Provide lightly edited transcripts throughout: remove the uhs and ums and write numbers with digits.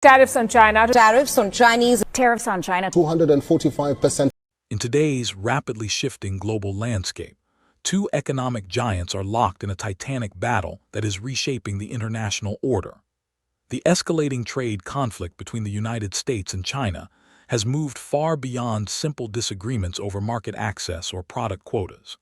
Tariffs on China. Tariffs on Chinese. Tariffs on China. 245%. In today's rapidly shifting global landscape, two economic giants are locked in a titanic battle that is reshaping the international order. The escalating trade conflict between the United States and China has moved far beyond simple disagreements over market access or product quotas.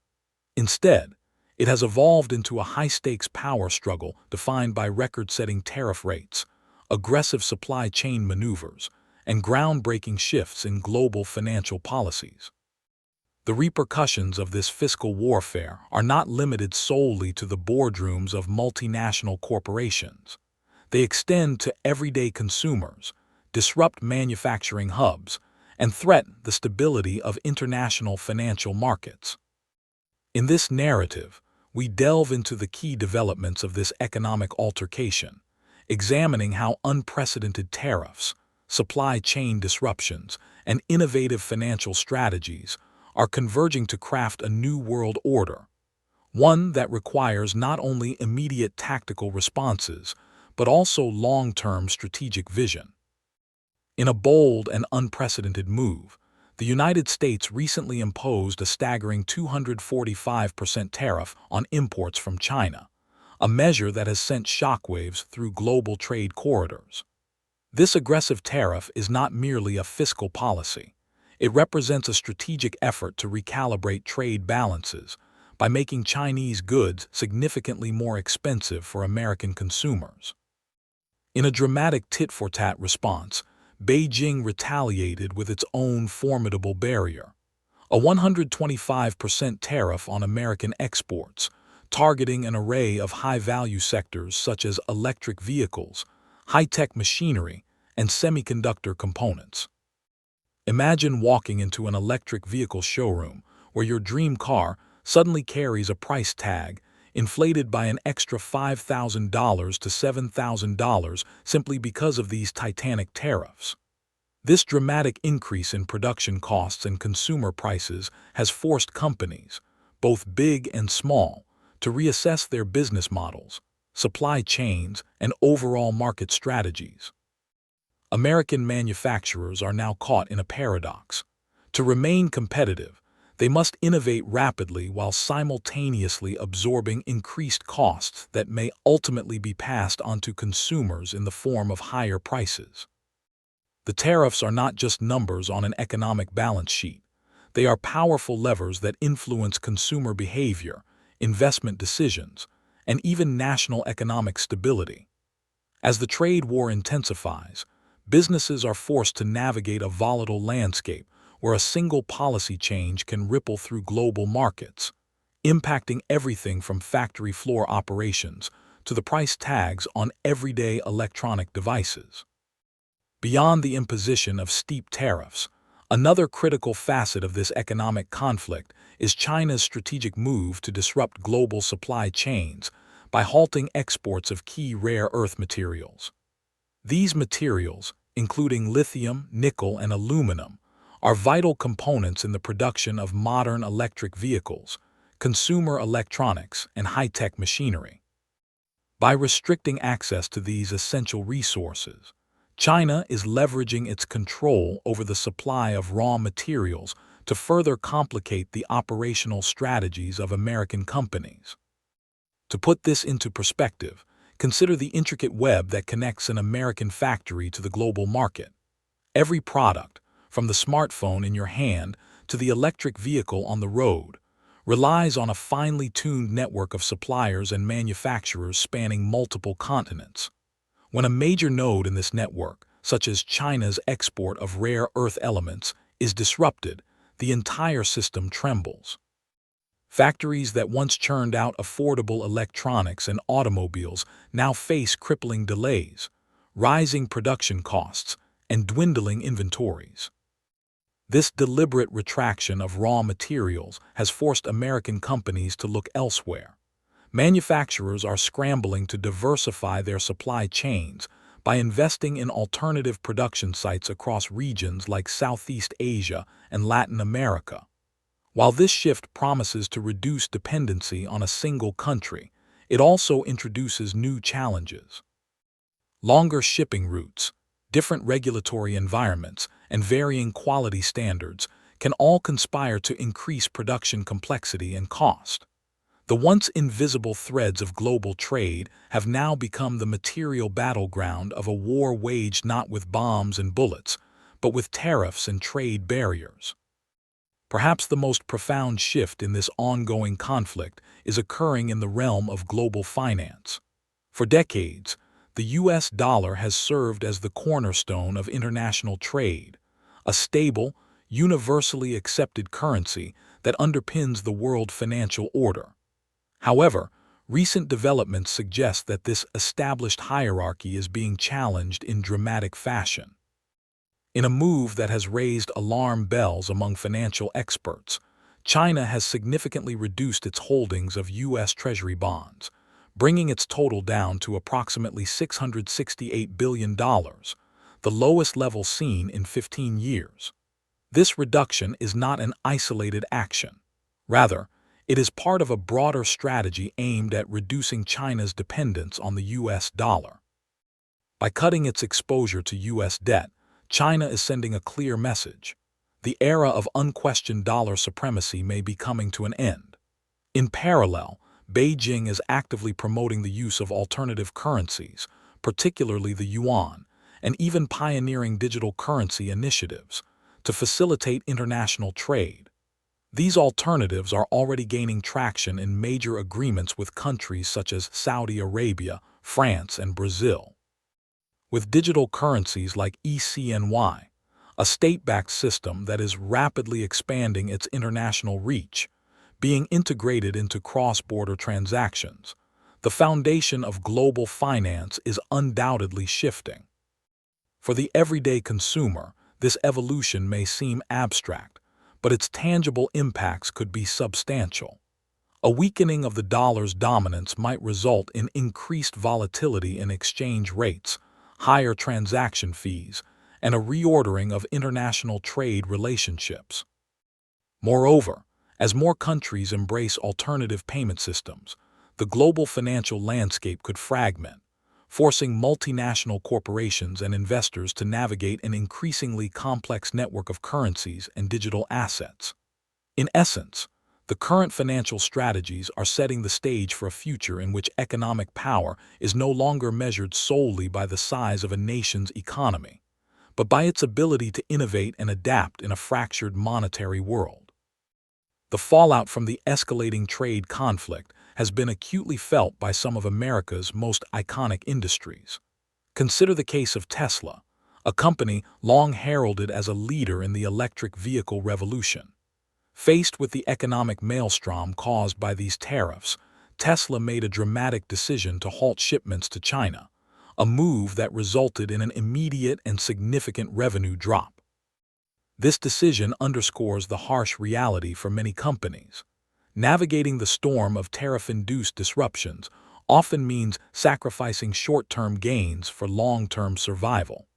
Instead, it has evolved into a high-stakes power struggle defined by record-setting tariff rates, aggressive supply chain maneuvers, and groundbreaking shifts in global financial policies. The repercussions of this fiscal warfare are not limited solely to the boardrooms of multinational corporations. They extend to everyday consumers, disrupt manufacturing hubs, and threaten the stability of international financial markets. In this narrative, we delve into the key developments of this economic altercation, examining how unprecedented tariffs, supply chain disruptions, and innovative financial strategies are converging to craft a new world order, one that requires not only immediate tactical responses, but also long-term strategic vision. In a bold and unprecedented move, the United States recently imposed a staggering 245% tariff on imports from China, a measure that has sent shockwaves through global trade corridors. This aggressive tariff is not merely a fiscal policy. It represents a strategic effort to recalibrate trade balances by making Chinese goods significantly more expensive for American consumers. In a dramatic tit-for-tat response, Beijing retaliated with its own formidable barrier, a 125% tariff on American exports, targeting an array of high-value sectors such as electric vehicles, high-tech machinery, and semiconductor components. Imagine walking into an electric vehicle showroom where your dream car suddenly carries a price tag inflated by an extra $5,000 to $7,000 simply because of these titanic tariffs. This dramatic increase in production costs and consumer prices has forced companies, both big and small, to reassess their business models, supply chains, and overall market strategies. American manufacturers are now caught in a paradox. To remain competitive, they must innovate rapidly while simultaneously absorbing increased costs that may ultimately be passed on to consumers in the form of higher prices. The tariffs are not just numbers on an economic balance sheet. They are powerful levers that influence consumer behavior, investment decisions, and even national economic stability. As the trade war intensifies, businesses are forced to navigate a volatile landscape where a single policy change can ripple through global markets, impacting everything from factory floor operations to the price tags on everyday electronic devices. Beyond the imposition of steep tariffs, another critical facet of this economic conflict is China's strategic move to disrupt global supply chains by halting exports of key rare earth materials. These materials, including lithium, nickel, and aluminum, are vital components in the production of modern electric vehicles, consumer electronics, and high-tech machinery. By restricting access to these essential resources, China is leveraging its control over the supply of raw materials to further complicate the operational strategies of American companies. To put this into perspective, consider the intricate web that connects an American factory to the global market. Every product, from the smartphone in your hand to the electric vehicle on the road, relies on a finely tuned network of suppliers and manufacturers spanning multiple continents. When a major node in this network, such as China's export of rare earth elements, is disrupted, the entire system trembles. Factories that once churned out affordable electronics and automobiles now face crippling delays, rising production costs, and dwindling inventories. This deliberate retraction of raw materials has forced American companies to look elsewhere. Manufacturers are scrambling to diversify their supply chains by investing in alternative production sites across regions like Southeast Asia and Latin America. While this shift promises to reduce dependency on a single country, it also introduces new challenges. Longer shipping routes, different regulatory environments, and varying quality standards can all conspire to increase production complexity and cost. The once invisible threads of global trade have now become the material battleground of a war waged not with bombs and bullets, but with tariffs and trade barriers. Perhaps the most profound shift in this ongoing conflict is occurring in the realm of global finance. For decades, the U.S. dollar has served as the cornerstone of international trade, a stable, universally accepted currency that underpins the world financial order. However, recent developments suggest that this established hierarchy is being challenged in dramatic fashion. In a move that has raised alarm bells among financial experts, China has significantly reduced its holdings of U.S. Treasury bonds, bringing its total down to approximately $668 billion, the lowest level seen in 15 years. This reduction is not an isolated action. Rather, it is part of a broader strategy aimed at reducing China's dependence on the U.S. dollar. By cutting its exposure to U.S. debt, China is sending a clear message. The era of unquestioned dollar supremacy may be coming to an end. In parallel, Beijing is actively promoting the use of alternative currencies, particularly the yuan, and even pioneering digital currency initiatives to facilitate international trade. These alternatives are already gaining traction in major agreements with countries such as Saudi Arabia, France, and Brazil. With digital currencies like ECNY, a state-backed system that is rapidly expanding its international reach, being integrated into cross-border transactions, the foundation of global finance is undoubtedly shifting. For the everyday consumer, this evolution may seem abstract, but its tangible impacts could be substantial. A weakening of the dollar's dominance might result in increased volatility in exchange rates, higher transaction fees, and a reordering of international trade relationships. Moreover, as more countries embrace alternative payment systems, the global financial landscape could fragment, forcing multinational corporations and investors to navigate an increasingly complex network of currencies and digital assets. In essence, the current financial strategies are setting the stage for a future in which economic power is no longer measured solely by the size of a nation's economy, but by its ability to innovate and adapt in a fractured monetary world. The fallout from the escalating trade conflict has been acutely felt by some of America's most iconic industries. Consider the case of Tesla, a company long heralded as a leader in the electric vehicle revolution. Faced with the economic maelstrom caused by these tariffs, Tesla made a dramatic decision to halt shipments to China, a move that resulted in an immediate and significant revenue drop. This decision underscores the harsh reality for many companies. Navigating the storm of tariff-induced disruptions often means sacrificing short-term gains for long-term survival.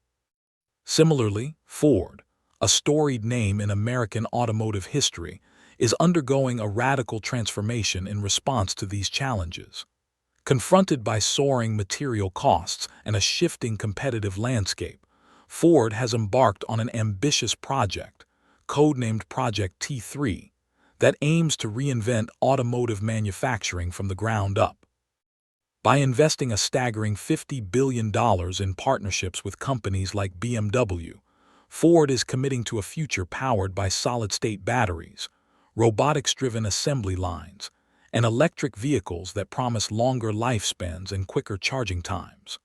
Similarly, Ford, a storied name in American automotive history, is undergoing a radical transformation in response to these challenges. Confronted by soaring material costs and a shifting competitive landscape, Ford has embarked on an ambitious project, codenamed Project T3, that aims to reinvent automotive manufacturing from the ground up. By investing a staggering $50 billion in partnerships with companies like BMW, Ford is committing to a future powered by solid-state batteries, robotics-driven assembly lines, and electric vehicles that promise longer lifespans and quicker charging times.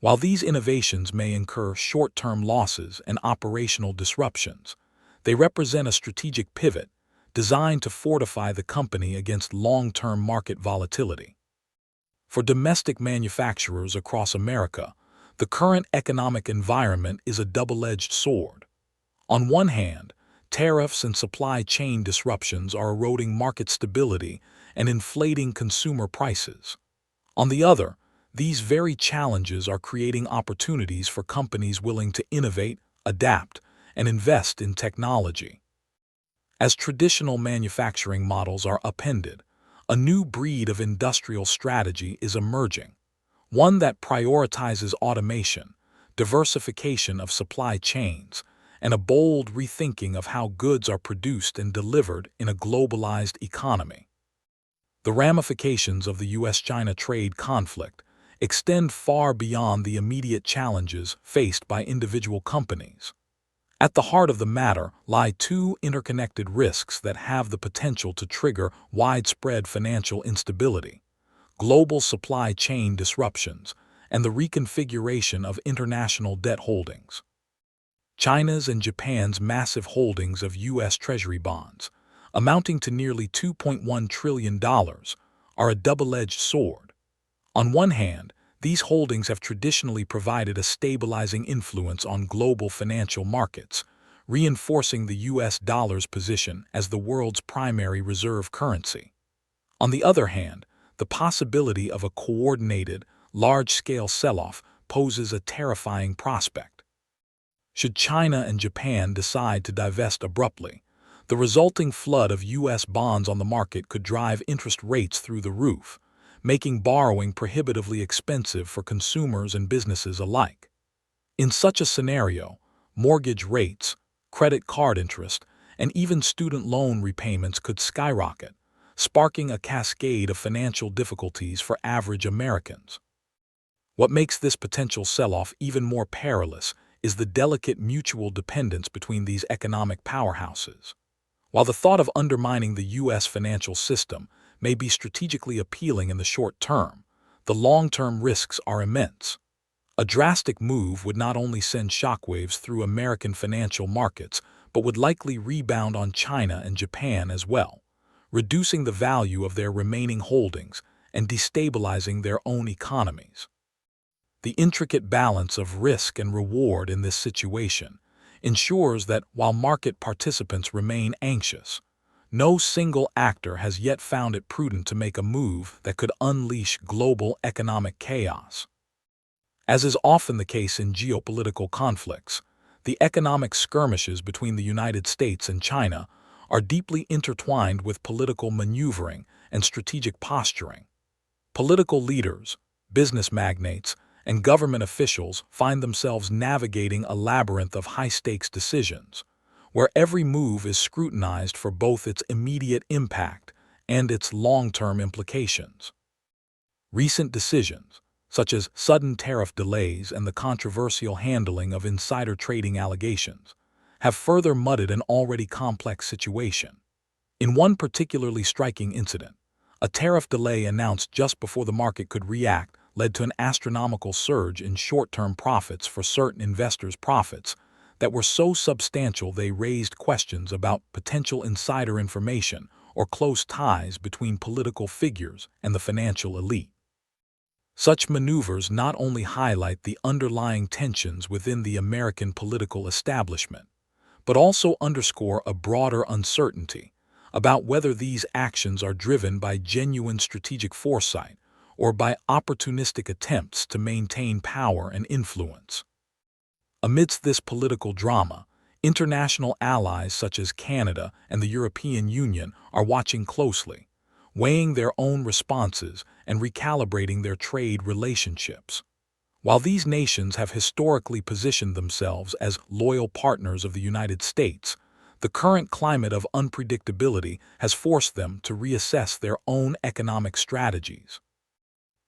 While these innovations may incur short-term losses and operational disruptions, they represent a strategic pivot designed to fortify the company against long-term market volatility. For domestic manufacturers across America, the current economic environment is a double-edged sword. On one hand, tariffs and supply chain disruptions are eroding market stability and inflating consumer prices. On the other, these very challenges are creating opportunities for companies willing to innovate, adapt, and invest in technology. As traditional manufacturing models are upended, a new breed of industrial strategy is emerging, one that prioritizes automation, diversification of supply chains, and a bold rethinking of how goods are produced and delivered in a globalized economy. The ramifications of the U.S.-China trade conflict extend far beyond the immediate challenges faced by individual companies. At the heart of the matter lie two interconnected risks that have the potential to trigger widespread financial instability: global supply chain disruptions and the reconfiguration of international debt holdings. China's and Japan's massive holdings of U.S. Treasury bonds, amounting to nearly $2.1 trillion, are a double-edged sword. On one hand, these holdings have traditionally provided a stabilizing influence on global financial markets, reinforcing the U.S. dollar's position as the world's primary reserve currency. On the other hand, the possibility of a coordinated, large-scale sell-off poses a terrifying prospect. Should China and Japan decide to divest abruptly, the resulting flood of U.S. bonds on the market could drive interest rates through the roof, making borrowing prohibitively expensive for consumers and businesses alike. In such a scenario, mortgage rates, credit card interest, and even student loan repayments could skyrocket, sparking a cascade of financial difficulties for average Americans. What makes this potential sell-off even more perilous is the delicate mutual dependence between these economic powerhouses. While the thought of undermining the U.S. financial system may be strategically appealing in the short term, the long-term risks are immense. A drastic move would not only send shockwaves through American financial markets, but would likely rebound on China and Japan as well, reducing the value of their remaining holdings and destabilizing their own economies. The intricate balance of risk and reward in this situation ensures that while market participants remain anxious, no single actor has yet found it prudent to make a move that could unleash global economic chaos. As is often the case in geopolitical conflicts, the economic skirmishes between the United States and China are deeply intertwined with political maneuvering and strategic posturing. Political leaders, business magnates, and government officials find themselves navigating a labyrinth of high-stakes decisions, where every move is scrutinized for both its immediate impact and its long-term implications. Recent decisions, such as sudden tariff delays and the controversial handling of insider trading allegations, have further muddied an already complex situation. In one particularly striking incident, a tariff delay announced just before the market could react led to an astronomical surge in short-term profits for certain investors' profits that were so substantial they raised questions about potential insider information or close ties between political figures and the financial elite. Such maneuvers not only highlight the underlying tensions within the American political establishment, but also underscore a broader uncertainty about whether these actions are driven by genuine strategic foresight or by opportunistic attempts to maintain power and influence. Amidst this political drama, international allies such as Canada and the European Union are watching closely, weighing their own responses and recalibrating their trade relationships. While these nations have historically positioned themselves as loyal partners of the United States, the current climate of unpredictability has forced them to reassess their own economic strategies.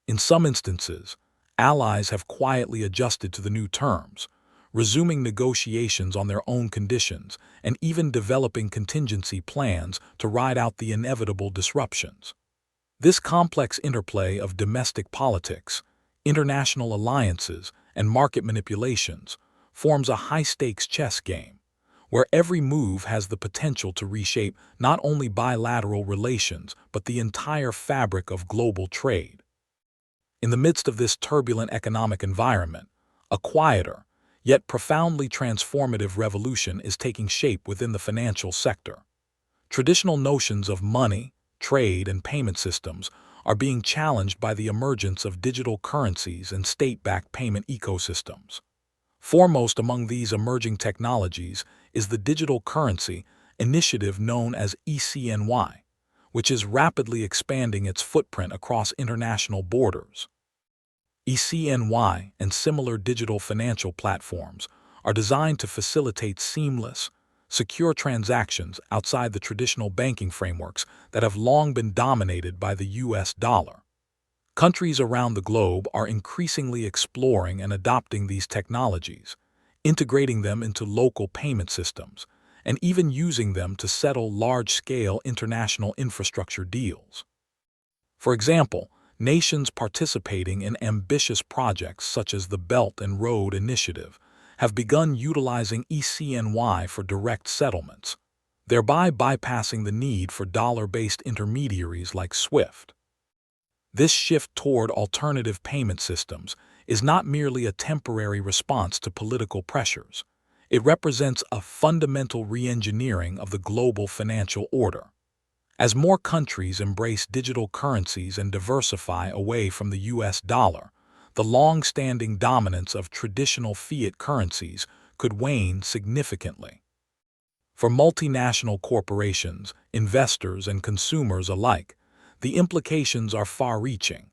In some instances, allies have quietly adjusted to the new terms, resuming negotiations on their own conditions and even developing contingency plans to ride out the inevitable disruptions. This complex interplay of domestic politics, international alliances, and market manipulations forms a high-stakes chess game, where every move has the potential to reshape not only bilateral relations but the entire fabric of global trade. In the midst of this turbulent economic environment, a quieter, yet profoundly transformative revolution is taking shape within the financial sector. Traditional notions of money, trade, and payment systems are being challenged by the emergence of digital currencies and state-backed payment ecosystems. Foremost among these emerging technologies is the digital currency initiative known as ECNY, which is rapidly expanding its footprint across international borders. ECNY and similar digital financial platforms are designed to facilitate seamless, secure transactions outside the traditional banking frameworks that have long been dominated by the US dollar. Countries around the globe are increasingly exploring and adopting these technologies, integrating them into local payment systems, and even using them to settle large-scale international infrastructure deals. For example, nations participating in ambitious projects such as the Belt and Road Initiative have begun utilizing ECNY for direct settlements, thereby bypassing the need for dollar-based intermediaries like SWIFT. This shift toward alternative payment systems is not merely a temporary response to political pressures. It represents a fundamental re-engineering of the global financial order. As more countries embrace digital currencies and diversify away from the US dollar, the long-standing dominance of traditional fiat currencies could wane significantly. For multinational corporations, investors, and consumers alike, the implications are far-reaching.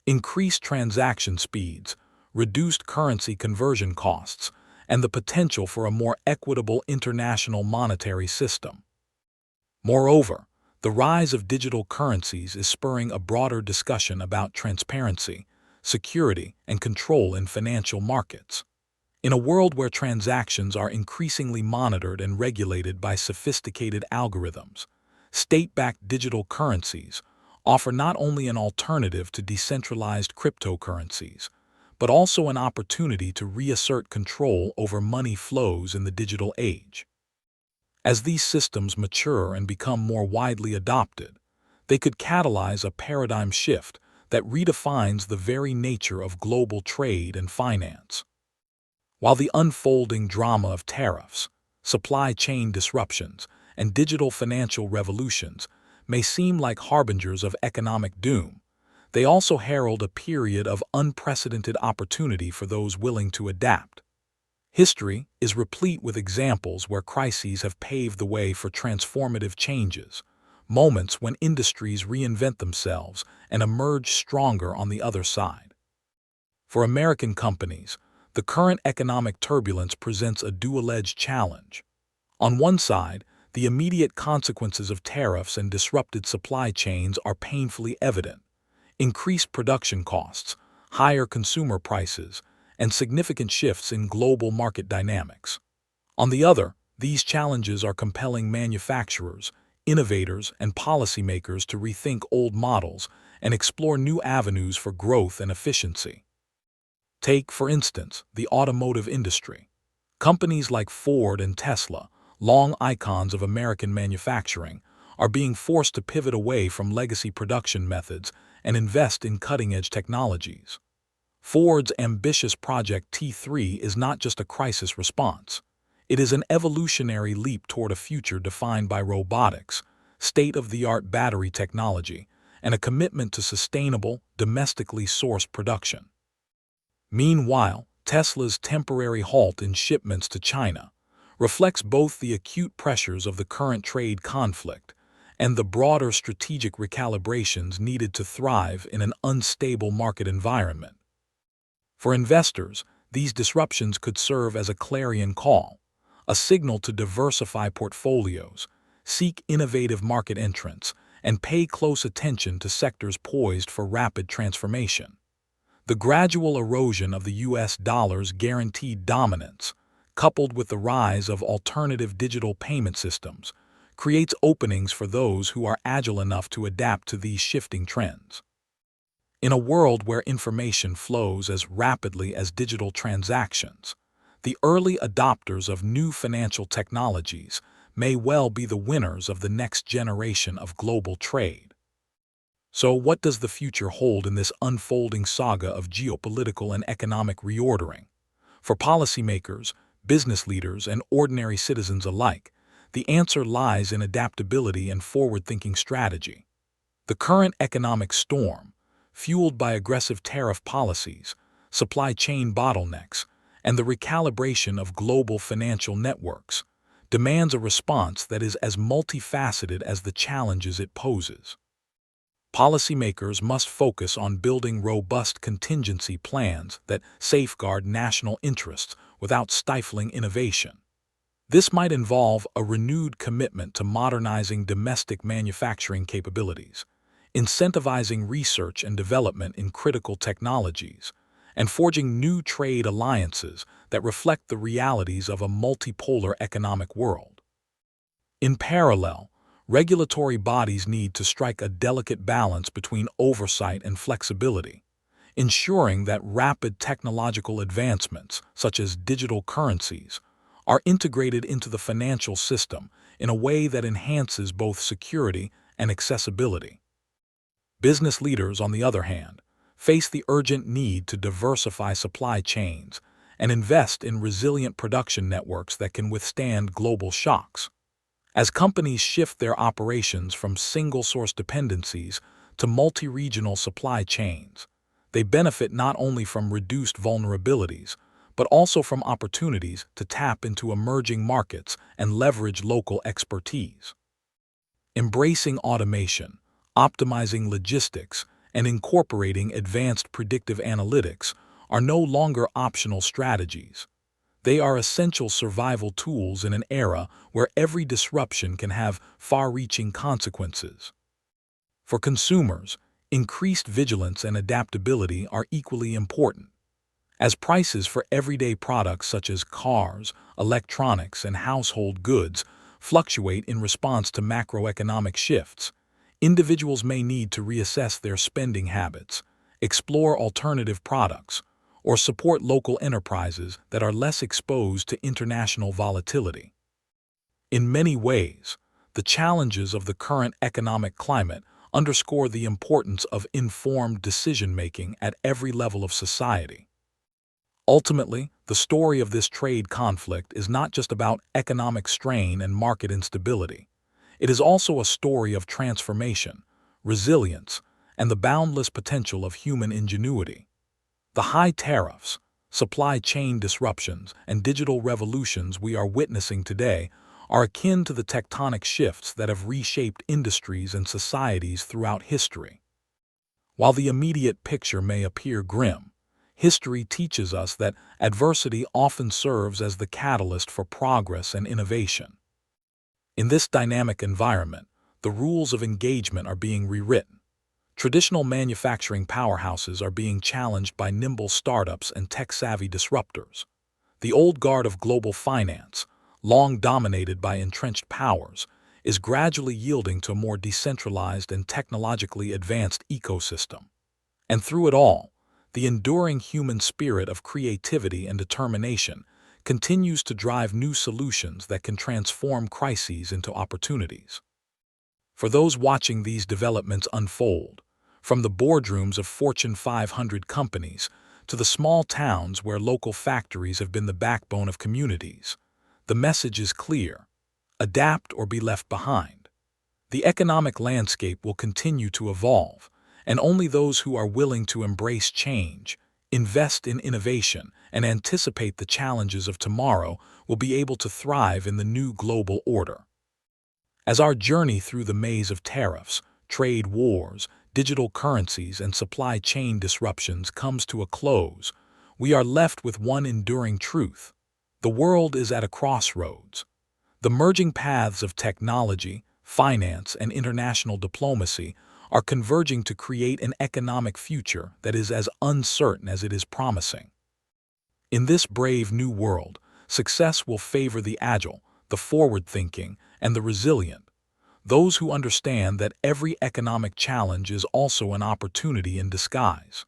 Increased transaction speeds, reduced currency conversion costs, and the potential for a more equitable international monetary system. Moreover, the rise of digital currencies is spurring a broader discussion about transparency, security, and control in financial markets. In a world where transactions are increasingly monitored and regulated by sophisticated algorithms, state-backed digital currencies offer not only an alternative to decentralized cryptocurrencies, but also an opportunity to reassert control over money flows in the digital age. As these systems mature and become more widely adopted, they could catalyze a paradigm shift that redefines the very nature of global trade and finance. While the unfolding drama of tariffs, supply chain disruptions, and digital financial revolutions may seem like harbingers of economic doom, they also herald a period of unprecedented opportunity for those willing to adapt. History is replete with examples where crises have paved the way for transformative changes, moments when industries reinvent themselves and emerge stronger on the other side. For American companies, the current economic turbulence presents a dual-edged challenge. On one side, the immediate consequences of tariffs and disrupted supply chains are painfully evident. Increased production costs, higher consumer prices, and significant shifts in global market dynamics. On the other, these challenges are compelling manufacturers, innovators, and policymakers to rethink old models and explore new avenues for growth and efficiency. Take, for instance, the automotive industry. Companies like Ford and Tesla, long icons of American manufacturing, are being forced to pivot away from legacy production methods and invest in cutting-edge technologies. Ford's ambitious Project T3 is not just a crisis response. It is an evolutionary leap toward a future defined by robotics, state-of-the-art battery technology, and a commitment to sustainable, domestically sourced production. Meanwhile, Tesla's temporary halt in shipments to China reflects both the acute pressures of the current trade conflict and the broader strategic recalibrations needed to thrive in an unstable market environment. For investors, these disruptions could serve as a clarion call, a signal to diversify portfolios, seek innovative market entrants, and pay close attention to sectors poised for rapid transformation. The gradual erosion of the US dollar's guaranteed dominance, coupled with the rise of alternative digital payment systems, creates openings for those who are agile enough to adapt to these shifting trends. In a world where information flows as rapidly as digital transactions, the early adopters of new financial technologies may well be the winners of the next generation of global trade. So, what does the future hold in this unfolding saga of geopolitical and economic reordering? For policymakers, business leaders, and ordinary citizens alike, the answer lies in adaptability and forward-thinking strategy. The current economic storm, fueled by aggressive tariff policies, supply chain bottlenecks, and the recalibration of global financial networks, demands a response that is as multifaceted as the challenges it poses. Policymakers must focus on building robust contingency plans that safeguard national interests without stifling innovation. This might involve a renewed commitment to modernizing domestic manufacturing capabilities, incentivizing research and development in critical technologies, and forging new trade alliances that reflect the realities of a multipolar economic world. In parallel, regulatory bodies need to strike a delicate balance between oversight and flexibility, ensuring that rapid technological advancements, such as digital currencies, are integrated into the financial system in a way that enhances both security and accessibility. Business leaders, on the other hand, face the urgent need to diversify supply chains and invest in resilient production networks that can withstand global shocks. As companies shift their operations from single-source dependencies to multi-regional supply chains, they benefit not only from reduced vulnerabilities, but also from opportunities to tap into emerging markets and leverage local expertise. Embracing automation, optimizing logistics, and incorporating advanced predictive analytics are no longer optional strategies. They are essential survival tools in an era where every disruption can have far-reaching consequences. For consumers, increased vigilance and adaptability are equally important. As prices for everyday products such as cars, electronics, and household goods fluctuate in response to macroeconomic shifts, individuals may need to reassess their spending habits, explore alternative products, or support local enterprises that are less exposed to international volatility. In many ways, the challenges of the current economic climate underscore the importance of informed decision-making at every level of society. Ultimately, the story of this trade conflict is not just about economic strain and market instability. It is also a story of transformation, resilience, and the boundless potential of human ingenuity. The high tariffs, supply chain disruptions, and digital revolutions we are witnessing today are akin to the tectonic shifts that have reshaped industries and societies throughout history. While the immediate picture may appear grim, history teaches us that adversity often serves as the catalyst for progress and innovation. In this dynamic environment, the rules of engagement are being rewritten. Traditional manufacturing powerhouses are being challenged by nimble startups and tech-savvy disruptors. The old guard of global finance, long dominated by entrenched powers, is gradually yielding to a more decentralized and technologically advanced ecosystem. And through it all, the enduring human spirit of creativity and determination continues to drive new solutions that can transform crises into opportunities. For those watching these developments unfold, from the boardrooms of Fortune 500 companies to the small towns where local factories have been the backbone of communities, the message is clear: adapt or be left behind. The economic landscape will continue to evolve, and only those who are willing to embrace change, invest in innovation, and anticipate the challenges of tomorrow will be able to thrive in the new global order. As our journey through the maze of tariffs, trade wars, digital currencies, and supply chain disruptions comes to a close, we are left with one enduring truth: the world is at a crossroads. The merging paths of technology, finance, and international diplomacy are converging to create an economic future that is as uncertain as it is promising. In this brave new world, success will favor the agile, the forward-thinking, and the resilient, those who understand that every economic challenge is also an opportunity in disguise.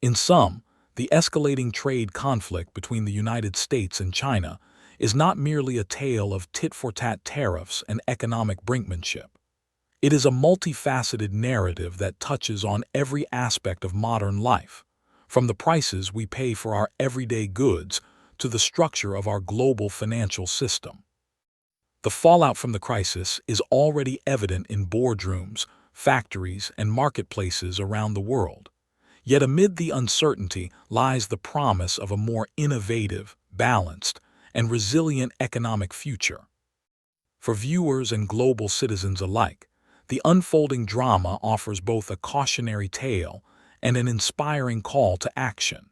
In sum, the escalating trade conflict between the United States and China is not merely a tale of tit-for-tat tariffs and economic brinkmanship. It is a multifaceted narrative that touches on every aspect of modern life, from the prices we pay for our everyday goods to the structure of our global financial system. The fallout from the crisis is already evident in boardrooms, factories, and marketplaces around the world. Yet amid the uncertainty lies the promise of a more innovative, balanced, and resilient economic future. For viewers and global citizens alike, The unfolding drama offers both a cautionary tale and an inspiring call to action.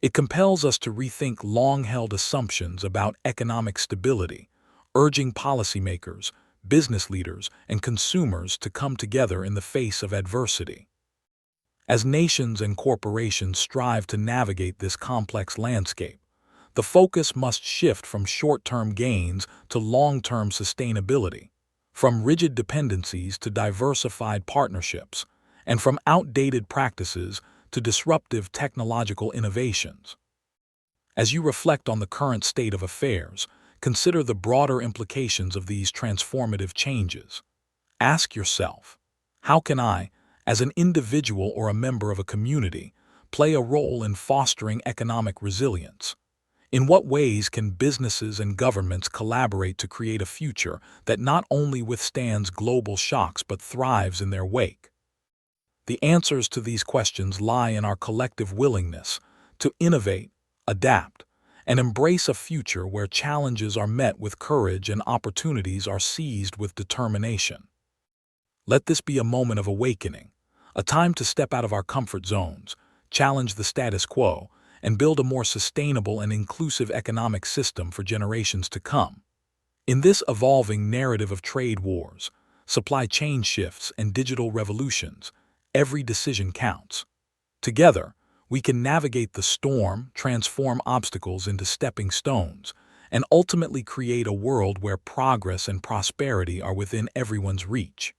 It compels us to rethink long-held assumptions about economic stability, urging policymakers, business leaders, and consumers to come together in the face of adversity. As nations and corporations strive to navigate this complex landscape, the focus must shift from short-term gains to long-term sustainability, from rigid dependencies to diversified partnerships, and from outdated practices to disruptive technological innovations. As you reflect on the current state of affairs, consider the broader implications of these transformative changes. Ask yourself, how can I, as an individual or a member of a community, play a role in fostering economic resilience? In what ways can businesses and governments collaborate to create a future that not only withstands global shocks but thrives in their wake? The answers to these questions lie in our collective willingness to innovate, adapt, and embrace a future where challenges are met with courage and opportunities are seized with determination. Let this be a moment of awakening, a time to step out of our comfort zones, challenge the status quo, and build a more sustainable and inclusive economic system for generations to come. In this evolving narrative of trade wars, supply chain shifts, and digital revolutions, every decision counts. Together, we can navigate the storm, transform obstacles into stepping stones, and ultimately create a world where progress and prosperity are within everyone's reach.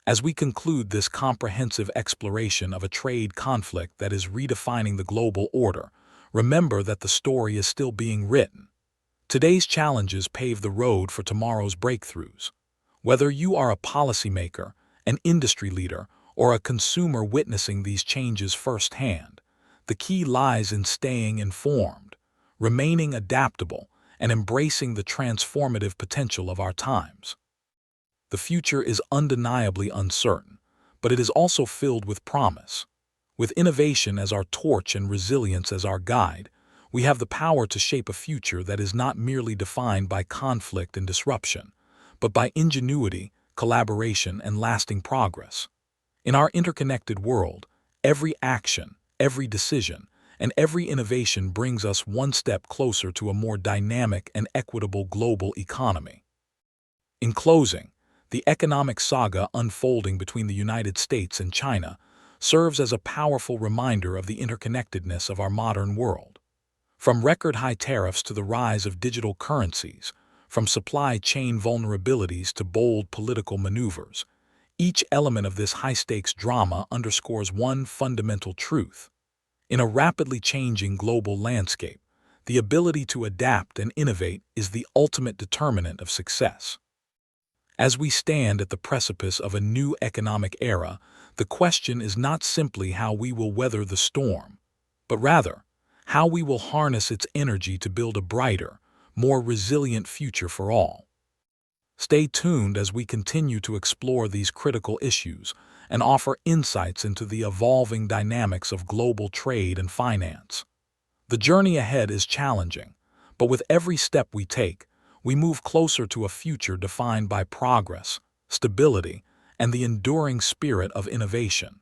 As we conclude this comprehensive exploration of a trade conflict that is redefining the global order, remember that the story is still being written. Today's challenges pave the road for tomorrow's breakthroughs. Whether you are a policymaker, an industry leader, or a consumer witnessing these changes firsthand, the key lies in staying informed, remaining adaptable, and embracing the transformative potential of our times. The future is undeniably uncertain, but it is also filled with promise. With innovation as our torch and resilience as our guide, we have the power to shape a future that is not merely defined by conflict and disruption, but by ingenuity, collaboration, and lasting progress. In our interconnected world, every action, every decision, and every innovation brings us one step closer to a more dynamic and equitable global economy. In closing, the economic saga unfolding between the United States and China serves as a powerful reminder of the interconnectedness of our modern world. From record-high tariffs to the rise of digital currencies, from supply chain vulnerabilities to bold political maneuvers, each element of this high-stakes drama underscores one fundamental truth. In a rapidly changing global landscape, the ability to adapt and innovate is the ultimate determinant of success. As we stand at the precipice of a new economic era, the question is not simply how we will weather the storm, but rather, how we will harness its energy to build a brighter, more resilient future for all. Stay tuned as we continue to explore these critical issues and offer insights into the evolving dynamics of global trade and finance. The journey ahead is challenging, but with every step we take, we move closer to a future defined by progress, stability, and the enduring spirit of innovation.